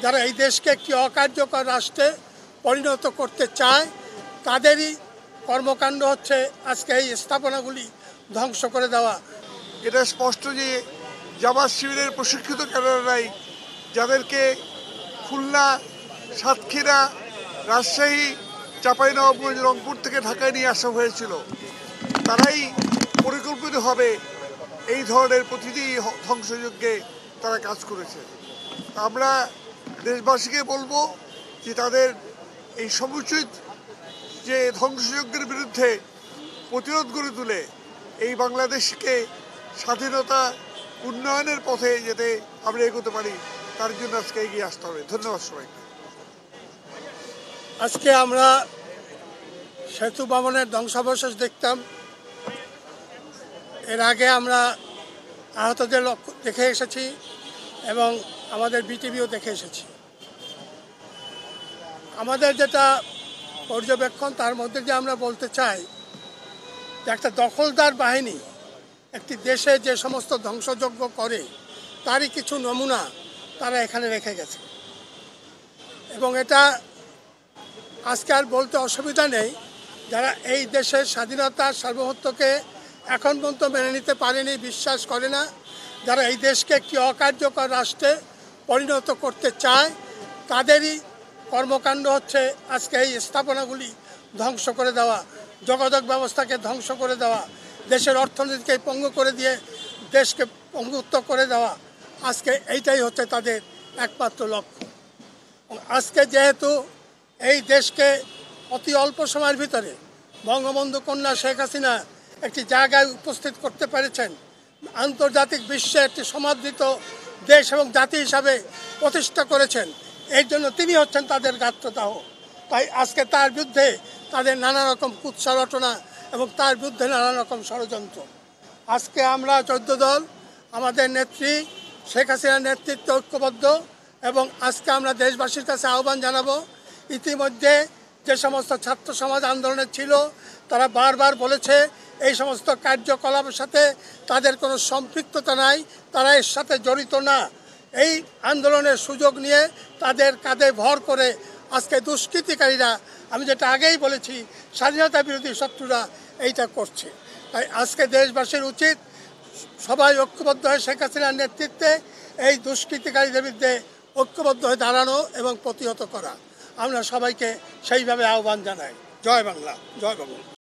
যারা এই দেশকে একটি অকার্যকর রাষ্ট্রে পরিণত করতে চায় তাদেরই কর্মকাণ্ড হচ্ছে আজকে এই স্থাপনাগুলি ধ্বংস করে দেওয়া। এটা স্পষ্ট যে জামাত শিবিরের প্রশিক্ষিত ক্যাডাররাই, যাদেরকে খুলনা, সাতক্ষীরা, রাজশাহী, চাঁপাইনবাবগঞ্জ, রংপুর থেকে ঢাকায় নিয়ে আসা হয়েছিল, তারাই পরিকল্পিতভাবে এই ধরনের প্রতিটি ধ্বংসযজ্ঞে তারা কাজ করেছে। আমরা দেশবাসীকে বলবো যে তাদের এই সমুচিত যে ধ্বংসযজ্ঞের বিরুদ্ধে প্রতিরোধ গড়ে তুলে এই বাংলাদেশকে স্বাধীনতা উন্নয়নের পথে যেতে আমরা এগোতে পারি, তার জন্য আজকে এগিয়ে আসতে হবে। ধন্যবাদ সবাইকে। আজকে আমরা সেতু ভবনের ধ্বংসাবশেষ দেখতাম, এর আগে আমরা আহতদের দেখে এসেছি এবং আমাদের বিটিভিও দেখে এসেছি। আমাদের যেটা পর্যবেক্ষণ, তার মধ্যে যে আমরা বলতে চাই যে একটা দখলদার বাহিনী একটি দেশে যে সমস্ত ধ্বংসযজ্ঞ করে তারই কিছু নমুনা তারা এখানে রেখে গেছে এবং এটা আজকে আর বলতে অসুবিধা নেই। যারা এই দেশের স্বাধীনতা সার্বভৌমত্বকে এখন পর্যন্ত মেনে নিতে পারেনি, বিশ্বাস করে না, যারা এই দেশকে একটি অকার্যকর রাষ্ট্রে পরিণত করতে চায় তাদেরই কর্মকাণ্ড হচ্ছে আজকে এই স্থাপনাগুলি ধ্বংস করে দেওয়া, যোগাযোগ ব্যবস্থাকে ধ্বংস করে দেওয়া, দেশের অর্থনীতিকে পঙ্গু করে দিয়ে দেশকে পঙ্গুত্ব করে দেওয়া। আজকে এইটাই হচ্ছে তাদের একমাত্র লক্ষ্য। আজকে যেহেতু এই দেশকে অতি অল্প সময়ের ভিতরে বঙ্গবন্ধু কন্যা শেখ হাসিনা একটি জায়গায় উপস্থিত করতে পেরেছেন, আন্তর্জাতিক বিশ্বে একটি সমাদৃত দেশ এবং জাতি হিসাবে প্রতিষ্ঠা করেছেন, এর জন্য তিনি হচ্ছেন তাদের গাত্রদাহ। তাই আজকে তার বিরুদ্ধে তাদের নানা রকম কুৎসা রটনা এবং তার বিরুদ্ধে নানা রকম ষড়যন্ত্র। আজকে আমরা 14 দল আমাদের নেত্রী শেখ হাসিনার নেতৃত্বে ঐক্যবদ্ধ এবং আজকে আমরা দেশবাসীর কাছে আহ্বান জানাবো, ইতিমধ্যে যে সমস্ত ছাত্র সমাজ আন্দোলনে ছিল তারা বারবার বলেছে এই সমস্ত কার্যকলাপের সাথে তাদের কোনো সম্পৃক্ততা নাই, তারা এর সাথে জড়িত না। এই আন্দোলনের সুযোগ নিয়ে তাদের কাঁধে ভর করে আজকে দুষ্কৃতিকারীরা, আমি যেটা আগেই বলেছি, স্বাধীনতা বিরোধী শত্রুরা এইটা করছে। তাই আজকে দেশবাসীর উচিত সবাই ঐক্যবদ্ধ হয়ে শেখ হাসিনার নেতৃত্বে এই দুষ্কৃতিকারীদের বিরুদ্ধে ঐক্যবদ্ধ হয়ে দাঁড়ানো এবং প্রতিহত করা। আমরা সবাইকে সেইভাবে আহ্বান জানাই। জয় বাংলা, জয় বাংলা।